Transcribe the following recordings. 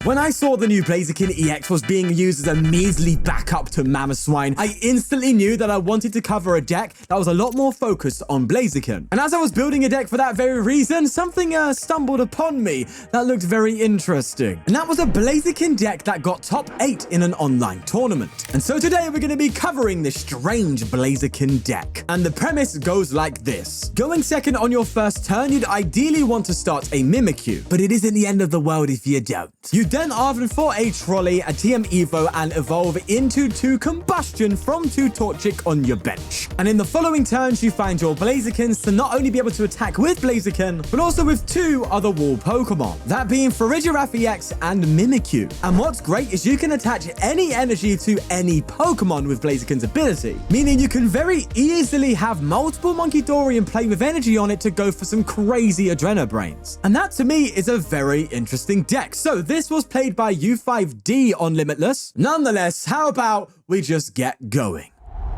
When I saw the new Blaziken EX was being used as a measly backup to Mamoswine, I instantly knew that I wanted to cover a deck that was a lot more focused on Blaziken. And as I was building a deck for that very reason, something stumbled upon me that looked very interesting. And that was a Blaziken deck that got top 8 in an online tournament. And so today we're going to be covering this strange Blaziken deck. And the premise goes like this. Going second on your first turn, you'd ideally want to start a Mimikyu, but it isn't the end of the world if you don't. You then Arven for a Trolley, a TM Evo, and evolve into 2 Combustion from 2 Torchic on your bench. And in the following turns, you find your Blazikens to not only be able to attack with Blaziken, but also with 2 other wall Pokemon, that being Farigiraf EX and Mimikyu. And what's great is you can attach any energy to any Pokemon with Blaziken's ability, meaning you can very easily have multiple Munkidori and play with energy on it to go for some crazy Adrenabrains. And that to me is a very interesting deck. So this was played by U5D on Limitless. Nonetheless, how about we just get going?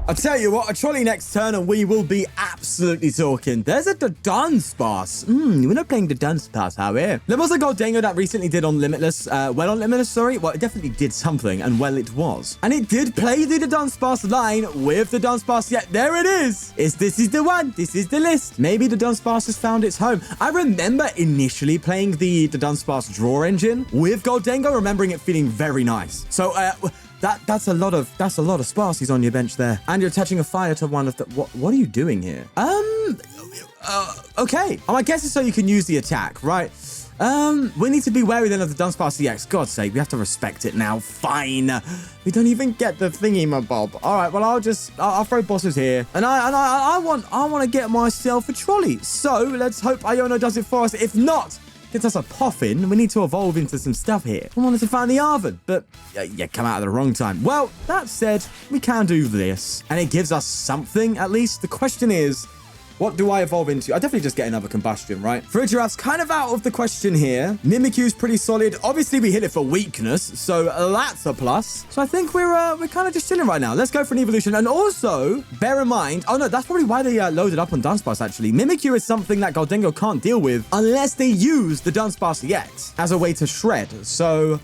I'll tell you what, a Trolley next turn and we will be absolutely talking. There's a Dunsparce. We're not playing the Dunsparce, are we? There was a Goldengo that recently did on Limitless. Well, on Limitless, sorry. Well, it definitely did something, and well, it was. And it did play the Dunsparce line with the Dunsparce. Yeah, there it is. This is the one. This is the list. Maybe the Dunsparce has found its home. I remember initially playing the Dunsparce draw engine with Goldengo, remembering it feeling very nice. So, That's a lot of Sparsies on your bench there. And you're attaching a fire to one of the... What are you doing here? Okay. I guess it's so you can use the attack, right? We need to be wary then of the Dunsparce EX. God's sake, we have to respect it now. Fine. We don't even get the thingy, my bob. All right, well, I'll throw bosses here. And I want to get myself a Trolley. So let's hope Iono does it for us. If not, gets us a Poffin. We need to evolve into some stuff here. I wanted to find the Arven, but yeah, come out at the wrong time. Well, that said, we can do this, and it gives us something at least. The question is, what do I evolve into? I definitely just get another Combustion, right? Farigiraf's kind of out of the question here. Mimikyu's pretty solid. Obviously, we hit it for weakness, so that's a plus. So I think we're kind of just chilling right now. Let's go for an evolution. And also, bear in mind... Oh, no, that's probably why they loaded up on Dunsparce, actually. Mimikyu is something that Goldengo can't deal with unless they use the Dunsparce EX as a way to shred. So...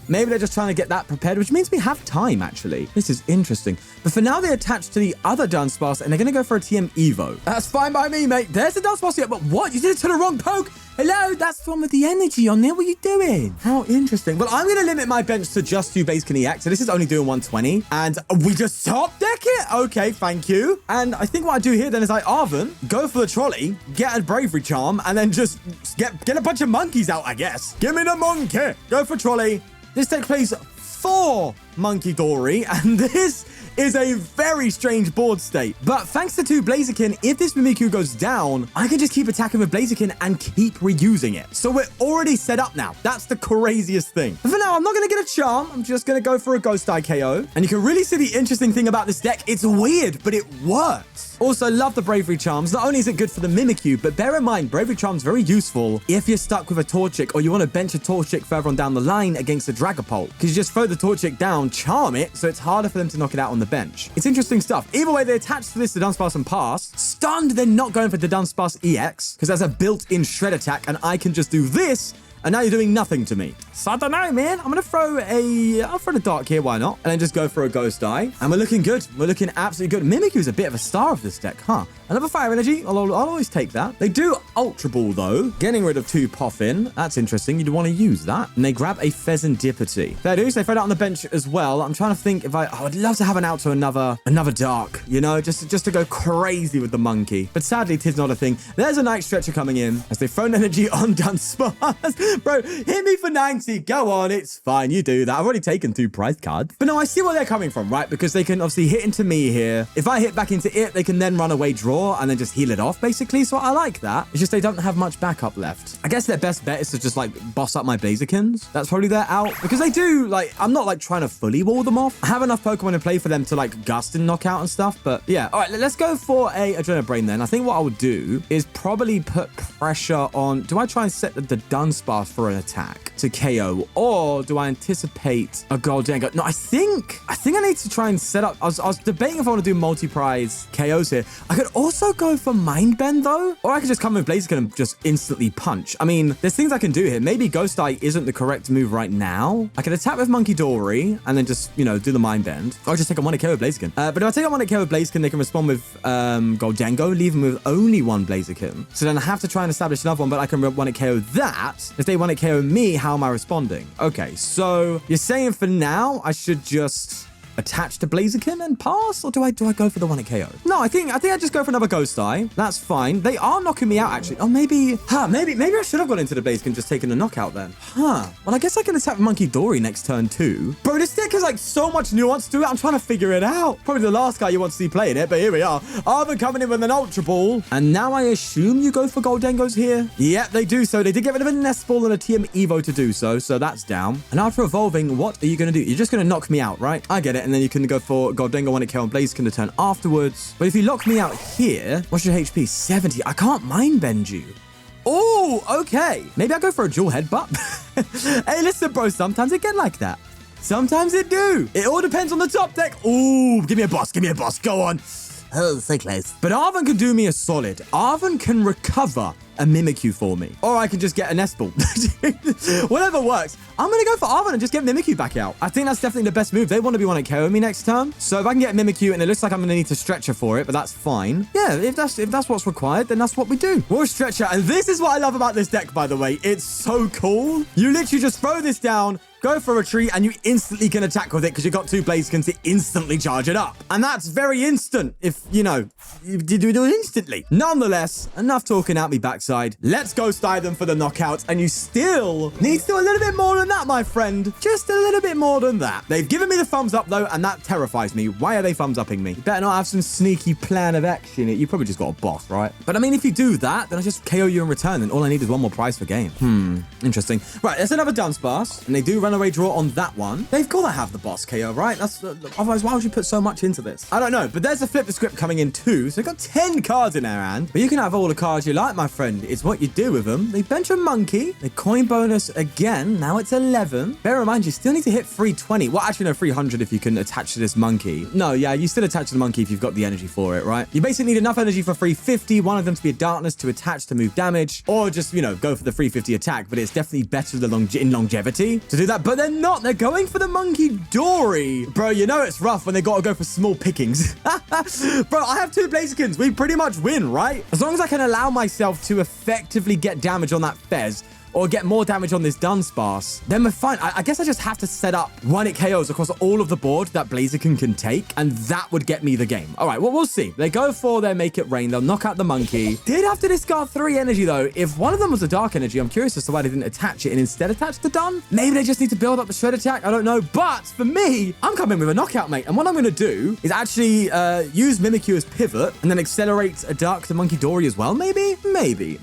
maybe they're just trying to get that prepared, which means we have time, actually. This is interesting. But for now, they attach to the other Dunsparce, and they're going to go for a TM Evo. That's fine by me, mate. There's the Dunsparce. Yeah, but what? You did it to the wrong poke. Hello? That's the one with the energy on there. What are you doing? How interesting. Well, I'm going to limit my bench to just 2 Blaziken EX. So this is only doing 120. And we just top deck it? Okay, thank you. And I think what I do here then is I Arven, go for the Trolley, get a Bravery Charm, and then just get a bunch of monkeys out, I guess. Give me the monkey. Go for Trolley. This deck plays 4 Munkidori, and this is a very strange board state. But thanks to 2 Blaziken, if this Mimikyu goes down, I can just keep attacking with Blaziken and keep reusing it. So we're already set up now. That's the craziest thing. But for now, I'm not going to get a Charm. I'm just going to go for a Ghost Eye KO. And you can really see the interesting thing about this deck. It's weird, but it works. Also, love the Bravery Charms. Not only is it good for the Mimikyu, but bear in mind, Bravery Charm's very useful if you're stuck with a Torchic or you want to bench a Torchic further on down the line against a Dragapult. Because you just throw the Torchic down, charm it, so it's harder for them to knock it out on the bench. It's interesting stuff. Either way, they attach to this the Dunsparce and pass. Stunned, they're not going for the Dunsparce EX, because there's a built-in shred attack, and I can just do this, and now you're doing nothing to me. So I don't know, man. I'm going to I'll throw the Dark here, why not? And then just go for a Ghost Eye. And we're looking good. We're looking absolutely good. Mimikyu's a bit of a star of this deck, huh? Another Fire Energy. I'll always take that. They do Ultra Ball, though. Getting rid of 2 Poffin. That's interesting. You'd want to use that. And they grab a Pheasantipity. Fair dues. They throw that on the bench as well. I'm trying to think if I'd love to have an out to another Dark, you know, just to go crazy with the monkey. But sadly, it is not a thing. There's a Night Stretcher coming in as they've thrown energy on Dunsparce. Bro, hit me for 90. Go on. It's fine. You do that. I've already taken 2 prize cards. But no, I see where they're coming from, right? Because they can obviously hit into me here. If I hit back into it, they can then run away, draw, and then just heal it off, basically. So I like that. It's just they don't have much backup left. I guess their best bet is to just, like, boss up my Blazikens. That's probably their out. Because they do, like, I'm not, like, trying to fully wall them off. I have enough Pokemon in play for them to, like, gust and knock out and stuff. But, yeah. All right, let's go for a Adrenabrain then. I think what I would do is probably put pressure on... Do I try and set the Dunsparce Dunsparce for an attack to KO, or do I anticipate a Goldengo? No, I think I need to try and set up. I was debating if I want to do multi-prize KOs here. I could also go for Mind Bend though, or I could just come with Blaziken and just instantly punch. I mean, there's things I can do here. Maybe Ghost Eye isn't the correct move right now. I can attack with Monkey Dory and then just, you know, do the Mind Bend, or just take a 1-hit KO with Blaziken. But if I take a 1-hit KO with Blaziken, they can respond with Goldengo, leave them with only one Blaziken. So then I have to try and establish another one, but I can 1-hit KO that. If they 1-hit KO me, how am I responding? Okay, so you're saying for now I should just attach to Blaziken and pass, or do I go for the 1-hit KO? No, I think I just go for another Ghost Eye. That's fine. They are knocking me out actually. Oh, maybe I should have gone into the Blaziken, just taken a knockout then. Well, I guess I can attack Monkey Dory next turn too. Bro, this deck has like so much nuance to it. I'm trying to figure it out. Probably the last guy you want to see playing it, but here we are. Arven coming in with an Ultra Ball, and now I assume you go for Goldengos here. Yep, they do so. They did get rid of a Nest Ball and a TM Evo to do so, so that's down. And after evolving, what are you going to do? You're just going to knock me out, right? I get it. And then you can go for Goldengo 1-hit KO and Blaziken to turn afterwards. But if you lock me out here, what's your HP? 70. I can't Mind Bend you. Oh, okay. Maybe I go for a dual headbutt. Hey, listen, bro. Sometimes it get like that. Sometimes it do. It all depends on the top deck. Oh, give me a boss. Give me a boss. Go on. Oh, so close. But Arven can do me a solid. Arven can recover a Mimikyu for me. Or I can just get a Nest Ball. Whatever works. I'm going to go for Arven and just get Mimikyu back out. I think that's definitely the best move. They want to be 1-hit KO me next turn. So if I can get Mimikyu, and it looks like I'm going to need to Stretcher for it, but that's fine. Yeah, if that's what's required, then that's what we do. We'll Stretcher. And this is what I love about this deck, by the way. It's so cool. You literally just throw this down, go for a retreat, and you instantly can attack with it because you've got 2 Blazikens to instantly charge it up. And that's very instant if, you know, you do it instantly. Nonetheless, enough talking out me backside. Let's Ghost Eye them for the knockout, and you still need to do a little bit more than that, my friend. Just a little bit more than that. They've given me the thumbs up, though, and that terrifies me. Why are they thumbs upping me? You better not have some sneaky plan of action. You probably just got a boss, right? But I mean, if you do that, then I just KO you in return, and all I need is 1 more prize for game. Interesting. Right, there's another Dunsparce, and they do runaway draw on that one. They've got to have the boss KO, right? That's otherwise, why would you put so much into this? I don't know, but there's a flip the script coming in too, so they've got 10 cards in their hand. But you can have all the cards you like, my friend. It's what you do with them. They bench a monkey. They coin bonus again. Now it's 11. Bear in mind, you still need to hit 320. Well, actually, no, 300 if you can attach to this monkey. No, yeah, you still attach to the monkey if you've got the energy for it, right? You basically need enough energy for 350, one of them to be a darkness to attach to move damage, or just, you know, go for the 350 attack, but it's definitely better in longevity to do that. But they're not. They're going for the Monkey Dory. Bro, you know it's rough when they got to go for small pickings. Bro, I have 2 Blazikens. We pretty much win, right? As long as I can allow myself to effectively get damage on that Fez, or get more damage on this Dunsparce, then we're fine. I guess I just have to set up 1-hit KOs across all of the board that Blaziken can take, and that would get me the game. All right, well, we'll see. They go for their Make It Rain. They'll knock out the monkey. Did have to discard 3 energy, though. If one of them was a dark energy, I'm curious as to why they didn't attach it and instead attach the Dun. Maybe they just need to build up the Shred attack. I don't know. But for me, I'm coming with a knockout, mate. And what I'm going to do is actually use Mimikyu as pivot and then accelerate a dark to Monkey Dory as well, maybe? Maybe.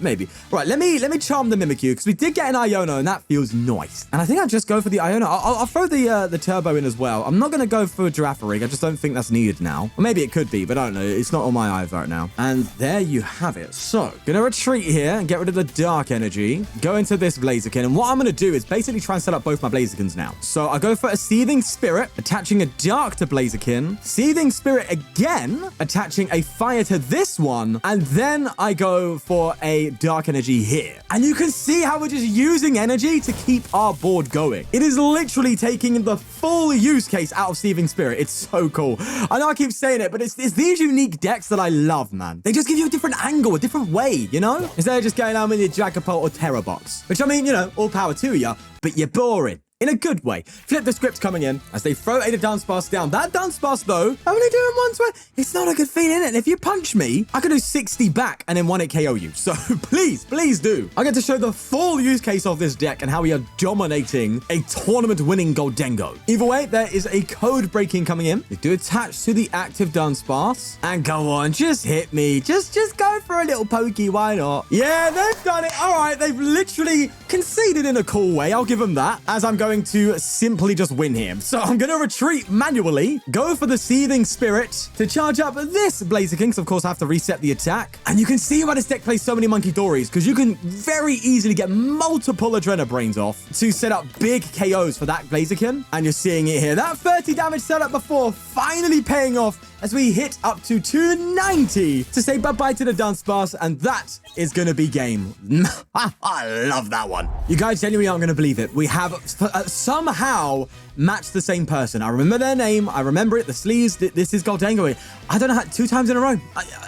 Right, let me charm the Mimikyu, because we did get an Iono, and that feels nice. And I think I'll just go for the Iono. I'll throw the Turbo in as well. I'm not going to go for Girafarig. I just don't think that's needed now. Or maybe it could be, but I don't know. It's not on my eyes right now. And there you have it. So, going to retreat here and get rid of the Dark Energy. Go into this Blaziken. And what I'm going to do is basically try and set up both my Blazikens now. So, I go for a Seething Spirit, attaching a Dark to Blaziken. Seething Spirit again, attaching a Fire to this one. And then I go for a Dark Energy here. And you can see how we're just using energy to keep our board going. It is literally taking the full use case out of Seething Spirit. It's so cool. I know I keep saying it, but it's these unique decks that I love, man. They just give you a different angle, a different way, you know? Instead of just going out with your Dragapult or Terror Box. Which, I mean, you know, all power to you, but you're boring. In a good way. Flip the script coming in as they throw a Dunsparce down. That Dunsparce, though, only doing 120. It's not a good feeling, is it? If you punch me, I can do 60 back and then 1-hit KO you. So please do. I get to show the full use case of this deck and how we are dominating a tournament-winning Goldengo. Either way, there is a code breaking coming in. They do attach to the active Dunsparce. And go on, just hit me. Just go for a little pokey. Why not? Yeah, they've done it. All right, they've literally conceded in a cool way. I'll give them that. As I'm going going to simply just win here. So I'm going to retreat manually, go for the Seething Spirit to charge up this Blaziken, because of course I have to reset the attack. And you can see why this deck plays so many Monkey Dories, because you can very easily get multiple Adrenabrains off to set up big KOs for that Blaziken. And you're seeing it here. That 30 damage setup before finally paying off as we hit up to 290 to say bye-bye to the Dunsparce, and that is going to be game. I love that one. You guys genuinely aren't going to believe it. We have somehow matched the same person. I remember their name. I remember it. The sleeves. This is Gholdengo. I don't know how, 2 times in a row.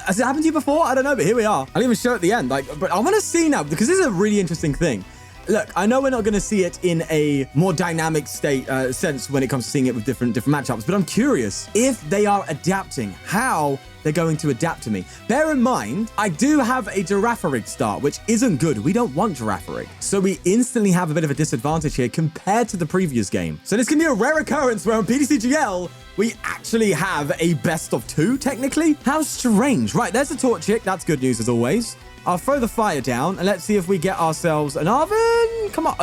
Has it happened to you before? I don't know, but here we are. I'll even show it at the end. But I want to see now, because this is a really interesting thing. Look, I know we're not going to see it in a more dynamic sense when it comes to seeing it with different matchups, but I'm curious if they are adapting, how they're going to adapt to me. Bear in mind, I do have a Girafarig start, which isn't good. We don't want Girafarig. So we instantly have a bit of a disadvantage here compared to the previous game. So this can be a rare occurrence where on ptcgl, we actually have a best of 2, technically. How strange. Right, there's the Torchic. That's good news as always. I'll throw the fire down and let's see if we get ourselves an oven. Come on.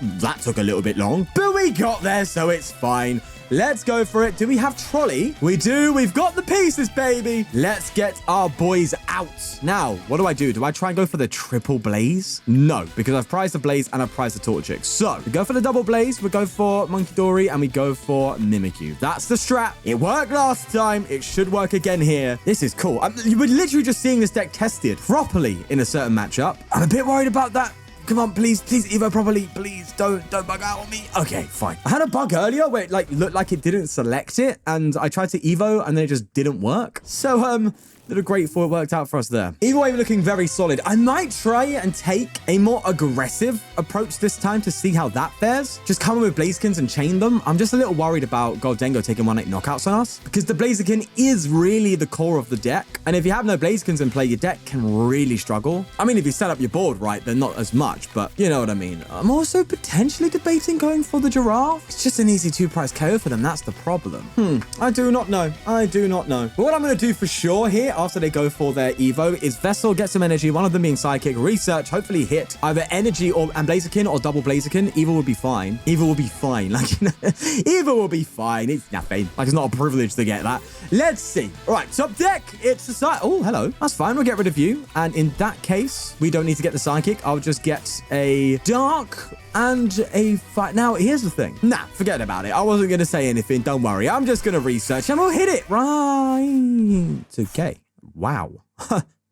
That took a little bit long, but we got there, so it's fine. Let's go for it. Do we have trolley? We do. We've got the pieces, baby. Let's get our boys out. Now, what do? Do I try and go for the triple blaze? No, because I've prized the blaze and I've prized the Torchic. So we go for the double blaze. We go for Monkey Dory and we go for Mimikyu. That's the strat. It worked last time. It should work again here. This is cool. You were literally just seeing this deck tested properly in a certain matchup. I'm a bit worried about that. Come on, please Evo properly. Please don't bug out on me. Okay, fine. I had a bug earlier where it looked like it didn't select it, and I tried to Evo and then it just didn't work. So little grateful it worked out for us there. Either way, we're looking very solid. I might try and take a more aggressive approach this time to see how that fares. Just come in with Blazikens and chain them. I'm just a little worried about Gholdengo taking 1-8 knockouts on us, because the Blaziken is really the core of the deck. And if you have no Blazikens in play, your deck can really struggle. I mean, if you set up your board right, then not as much, but you know what I mean. I'm also potentially debating going for the Giraffe. It's just an easy 2-price KO for them. That's the problem. I do not know. But what I'm going to do for sure here, after they go for their Evo, is Vessel, get some energy, one of them being Psychic, research, hopefully hit either energy and Blaziken or double Blaziken. Evo will be fine. Evo will be fine. Evo will be fine. It's nothing. It's not a privilege to get that. Let's see. All right, top deck. It's a Psychic. Oh, hello. That's fine. We'll get rid of you. And in that case, we don't need to get the Psychic. I'll just get a Dark and a fight. Now, here's the thing. Nah, forget about it. I wasn't going to say anything. Don't worry. I'm just going to research and we'll hit it. Right. Okay. Wow.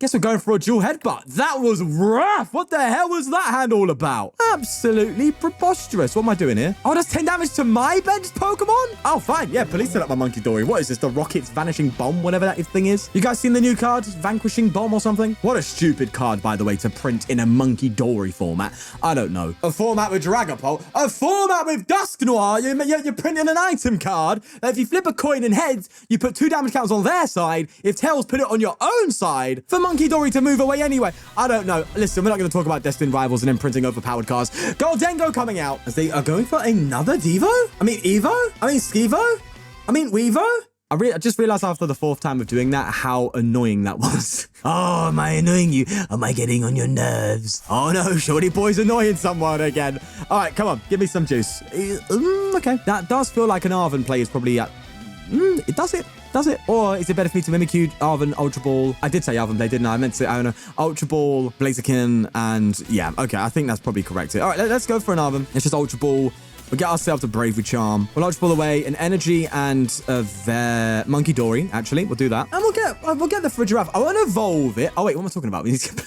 Guess we're going for a dual headbutt. That was rough. What the hell was that hand all about? Absolutely preposterous. What am I doing here? Oh, that's 10 damage to my benched Pokemon? Oh, fine. Yeah, police set up my Monkey Dory. What is this? The Rocket's Vanishing Bomb, whatever that thing is. You guys seen the new card? Vanquishing Bomb or something? What a stupid card, by the way, to print in a Monkey Dory format. I don't know. A format with Dragapult. A format with Dusk Noir. You're printing an item card. If you flip a coin in heads, you put 2 damage counters on their side. If tails, put it on your own side. For Monkey Dory to move away anyway. I don't know. Listen, we're not going to talk about Destined Rivals and then printing overpowered cards. Gholdengo coming out as they are going for another Devo? I mean, Evo? I mean, Skeevo? I mean, Weevo? I just realized after the 4th time of doing that how annoying that was. Oh, am I annoying you? Am I getting on your nerves? Oh no, Shorty Boy's annoying someone again. All right, come on, give me some juice. Okay, that does feel like an Arven play is probably at... it does it. Does it? Or is it better for me to Mimikyu, Arven, Ultra Ball? I did say Arven play, didn't I? I meant to say, I don't know, Ultra Ball, Blaziken, and yeah, okay, I think that's probably correct. All right, let's go for an Arven. It's just Ultra Ball. We'll get ourselves a Bravery Charm. We'll Ultra Ball away, an Energy, and their Monkey Dory, actually. We'll do that. And we'll get the for a Giraffe. I want to evolve it. Oh, wait, what am I talking about? We need to...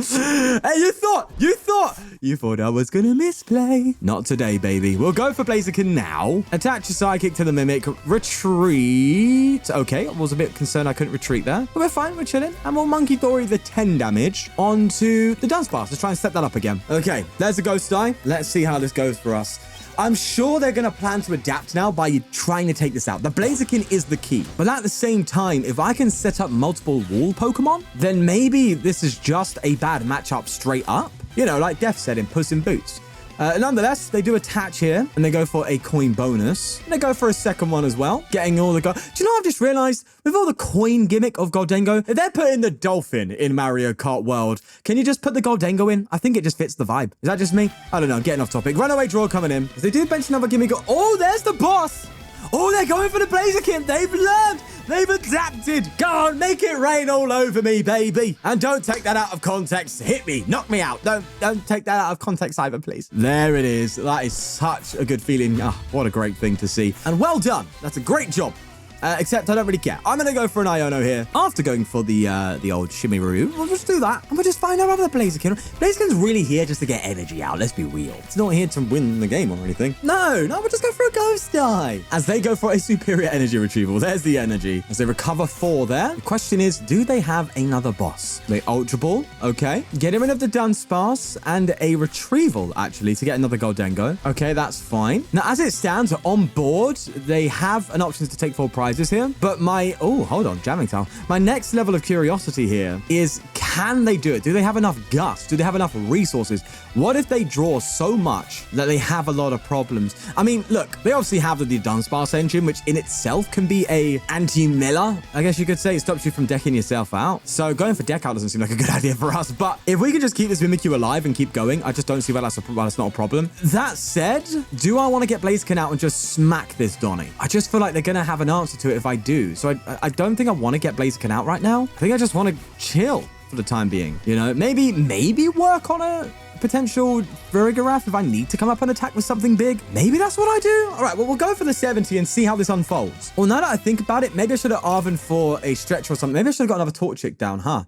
Hey, you thought I was gonna misplay. Not today, baby. We'll go for Blaziken now. Attach your Psychic to the Mimic. Retreat. Okay, I was a bit concerned I couldn't retreat there. But we're fine, we're chilling. And we'll Monkey Dory the 10 damage onto the Dunsparce. Let's try and step that up again. Okay, there's a Ghost Die. Let's see how this goes for us. I'm sure they're going to plan to adapt now by trying to take this out. The Blaziken is the key. But at the same time, if I can set up multiple wall Pokemon, then maybe this is just a bad matchup straight up. You know, like Def said in Puss in Boots. Nonetheless, they do attach here, and they go for a coin bonus. And they go for a second one as well, getting all the gold. Do you know what I've just realized? With all the coin gimmick of Goldengo, if they're putting the dolphin in Mario Kart World, can you just put the Goldengo in? I think it just fits the vibe. Is that just me? I don't know. I'm getting off topic. Runaway draw coming in. If they do bench another gimmick. Oh, there's the boss. Oh, they're going for the Blaziken. They've learned. They've adapted. Go on, make it rain all over me, baby. And don't take that out of context. Hit me. Knock me out. Don't take that out of context either, please. There it is. That is such a good feeling. Oh, what a great thing to see. And well done. That's a great job. Except I don't really care. I'm going to go for an Iono here. After going for the old Shimiru, we'll just do that. And we'll just find out about the Blaziken. Blaziken's really here just to get energy out. Let's be real. It's not here to win the game or anything. No, we'll just go for a Ghost Die. As they go for a superior energy retrieval. There's the energy. As they recover 4 there. The question is, do they have another boss? They Ultra Ball. Okay. Get rid of the Dunsparce and a retrieval, actually, to get another Goldengo. Okay, that's fine. Now, as it stands, on board, they have an option to take 4 prizes here, but hold on, jamming towel. My next level of curiosity here is, can they do it? Do they have enough guts? Do they have enough resources? What if they draw so much that they have a lot of problems? I mean, look, they obviously have the Dunsparce engine, which in itself can be a anti-Miller, I guess you could say. It stops you from decking yourself out. So going for deck out doesn't seem like a good idea for us, but if we can just keep this Mimikyu alive and keep going, I just don't see why that's not a problem. That said, do I want to get Blaziken out and just smack this Donnie? I just feel like they're going to have an answer to it if I do. So I don't think I want to get Blaziken out right now. I think I just want to chill for the time being. You know, maybe work on a potential Vigoroth if I need to come up and attack with something big. Maybe that's what I do. All right, well, we'll go for the 70 and see how this unfolds. Well, now that I think about it, maybe I should have Arven for a stretch or something. Maybe I should have got another Torchic down, huh?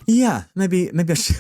Yeah, maybe I should.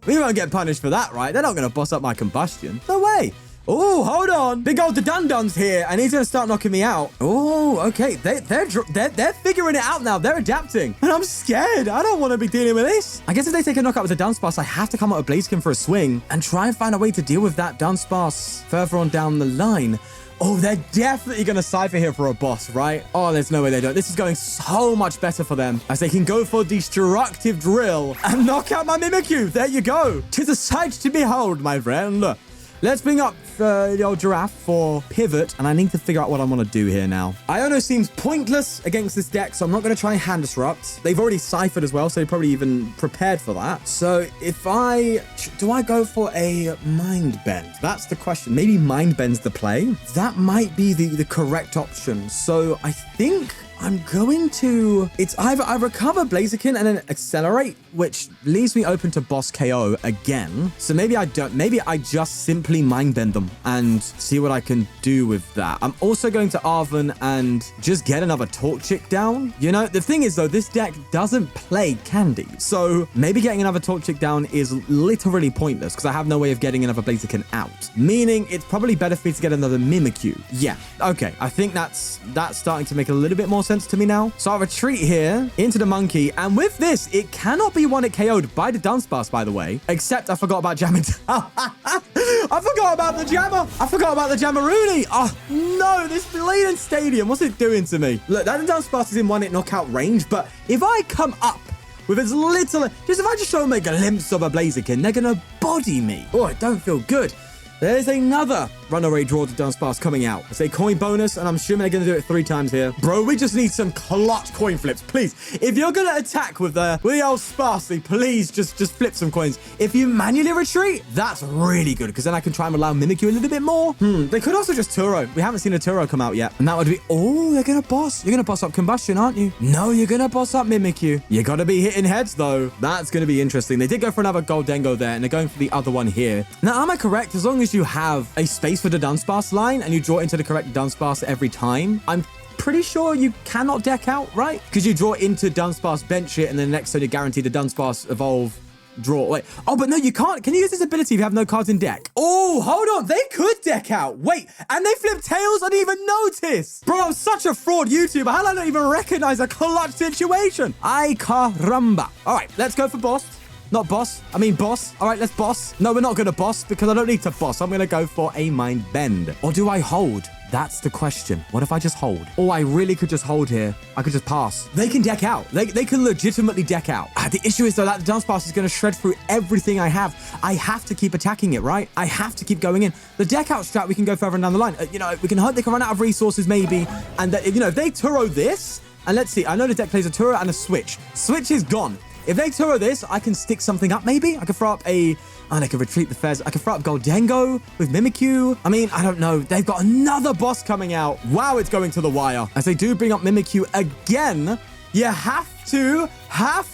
We won't get punished for that, right? They're not going to boss up my combustion. No way. Oh, hold on. Big old Dundun's here, and he's going to start knocking me out. Oh, okay. They're figuring it out now. They're adapting. And I'm scared. I don't want to be dealing with this. I guess if they take a knockout with the Dunsparce, I have to come out with Blaziken for a swing and try and find a way to deal with that Dunsparce further on down the line. Oh, they're definitely going to Cypher here for a boss, right? Oh, there's no way they don't. This is going so much better for them as they can go for Destructive Drill and knock out my Mimikyu. There you go. 'Tis a sight to behold, my friend. Let's bring up the old Giraffe for pivot, and I need to figure out what I want to do here now. Iono seems pointless against this deck, so I'm not going to try and hand disrupt. They've already Cyphered as well, so they're probably even prepared for that. So if do I go for a Mind Bend? That's the question. Maybe Mind Bend's the play. That might be the correct option. So I think I'm going to... It's either I recover Blaziken and then accelerate, which leaves me open to boss KO again. So maybe I don't. Maybe I just simply Mind Bend them and see what I can do with that. I'm also going to Arven and just get another Torchic down. You know, the thing is, though, this deck doesn't play Candy. So maybe getting another Torchic down is literally pointless because I have no way of getting another Blaziken out. Meaning it's probably better for me to get another Mimikyu. Yeah, okay. I think that's starting to make a little bit more sense to me now. So I'll retreat here into the monkey, and with this, it cannot be one it KO'd by the Dunsparce, by the way, except I forgot about jamming. I forgot about the jammer. I forgot about the Jammeroonie. Oh no, this bleeding stadium, what's it doing to me? Look, that Dunsparce is in 1-hit knockout range, but if I come up with as little, if I just show them a glimpse of a Blaziken, they're gonna body me. Oh, I don't feel good. There's another runaway draw to Dunsparce coming out. It's a coin bonus, and I'm assuming they're going to do it 3 times here. Bro, we just need some clutch coin flips, please. If you're going to attack with the old Sparsely, please just flip some coins. If you manually retreat, that's really good, because then I can try and allow Mimikyu a little bit more. They could also just Turo. We haven't seen a Turo come out yet, and that would be... Oh, they're going to boss. You're going to boss up Combustion, aren't you? No, you're going to boss up Mimikyu. You got to be hitting heads, though. That's going to be interesting. They did go for another Goldengo there, and they're going for the other one here. Now, am I correct? As long as you have a space for the Dunsparce line and you draw into the correct Dunsparce every time, I'm pretty sure you cannot deck out, right? Because you draw into Dunsparce, bench it, and then the next turn you're guaranteed the Dunsparce evolve, draw. Wait. Oh, but no, you can't. Can you use this ability if you have no cards in deck? Oh, hold on. They could deck out. Wait, and they flip tails? I didn't even notice. Bro, I'm such a fraud YouTuber. How did I not even recognize a clutch situation? Ay caramba. All right, let's go for boss. Not boss. I mean boss. All right, let's boss. No, we're not going to boss because I don't need to boss. I'm going to go for a Mind Bend. Or do I hold? That's the question. What if I just hold? Oh, I really could just hold here. I could just pass. They can deck out. They can legitimately deck out. The issue is, though, that the dance pass is going to shred through everything I have. I have to keep attacking it, right? I have to keep going in. The deck out strat, we can go further down the line. You know, we can hope they can run out of resources, maybe. And, you know, if they Turo this, and let's see, I know the deck plays a Turo and a Switch. Switch is gone. If they Turo this, I can stick something up, maybe. I can throw up a... And I can retreat the Fez. I can throw up Goldengo with Mimikyu. I mean, I don't know. They've got another boss coming out. Wow, it's going to the wire. As they do bring up Mimikyu again, you have to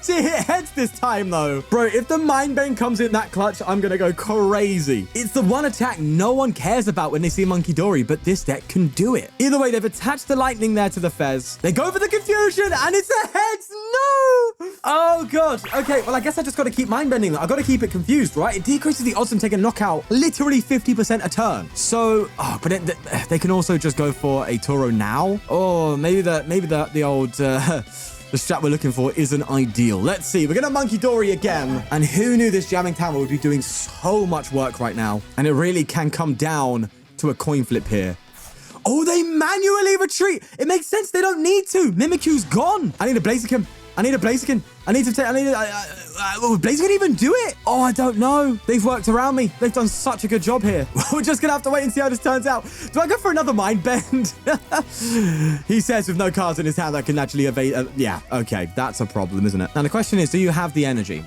hit heads this time, though. Bro, if the Mind Bane comes in that clutch, I'm going to go crazy. It's the one attack no one cares about when they see Monkey Dory, but this deck can do it. Either way, they've attached the lightning there to the Fez. They go for the confusion, and it's a heads. No! Oh, God. Okay, well, I guess I just got to keep Mind Bending. I got to keep it confused, right? It decreases the odds of taking a knockout literally 50% a turn. So, but they can also just go for a Toro now. Oh, maybe the old... The strat we're looking for isn't ideal. Let's see. We're going to Monkey Dory again. And who knew this jamming tower would be doing so much work right now? And it really can come down to a coin flip here. Oh, they manually retreat. It makes sense. They don't need to. Mimikyu's gone. I need a Blaziken. I need a Blaziken. I need to take... Would Blaziken even do it? Oh, I don't know. They've worked around me. They've done such a good job here. We're just going to have to wait and see how this turns out. Do I go for another Mind Bend? He says with no cards in his hand that can actually evade... yeah, okay. That's a problem, isn't it? Now, the question is, do you have the energy?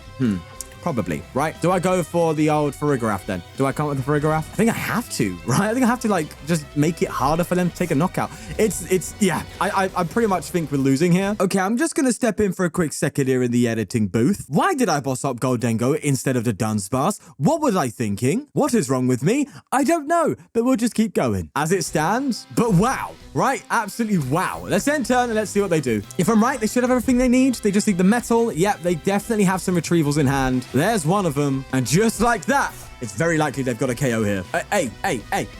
Probably, right? Do I go for the old Farigiraf then? Do I come up with the Farigiraf? I think I have to, right? I think I have to, like, just make it harder for them to take a knockout. Yeah, I pretty much think we're losing here. Okay, I'm just going to step in for a quick second here in the editing booth. Why did I boss up Goldengo instead of the Dunsparce? What was I thinking? What is wrong with me? I don't know, but we'll just keep going as it stands. But wow, right? Absolutely wow. Let's end turn and let's see what they do. If I'm right, they should have everything they need. They just need the metal. Yep, they definitely have some retrievals in hand. There's one of them. And just like that, it's very likely they've got a KO here. Hey.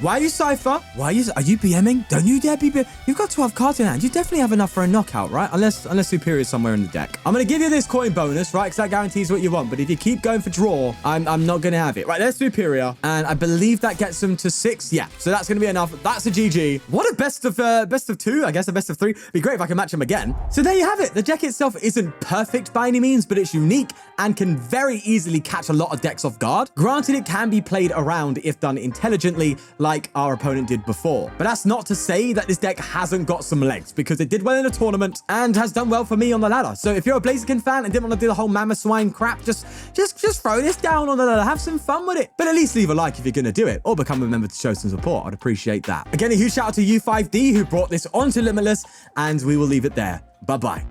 Why are you Cypher? Are you BMing? Don't you dare be BMing. You've got 12 cards in hand. You definitely have enough for a knockout, right? Unless Superior is somewhere in the deck. I'm going to give you this coin bonus, right? Because that guarantees what you want. But if you keep going for draw, I'm not going to have it. Right, there's Superior. And I believe that gets them to 6. Yeah, so that's going to be enough. That's a GG. What a best of 2, I guess a best of 3. It'd be great if I can match them again. So there you have it. The deck itself isn't perfect by any means, but it's unique and can very easily catch a lot of decks off guard. Granted, it can be played around if done intelligently like our opponent did before. But that's not to say that this deck hasn't got some legs, because it did well in a tournament and has done well for me on the ladder. So if you're a Blaziken fan and didn't want to do the whole Mammoth Swine crap, just throw this down on the ladder. Have some fun with it. But at least leave a like if you're going to do it, or become a member to show some support. I'd appreciate that. Again, a huge shout out to U5D who brought this onto Limitless, and we will leave it there. Bye-bye.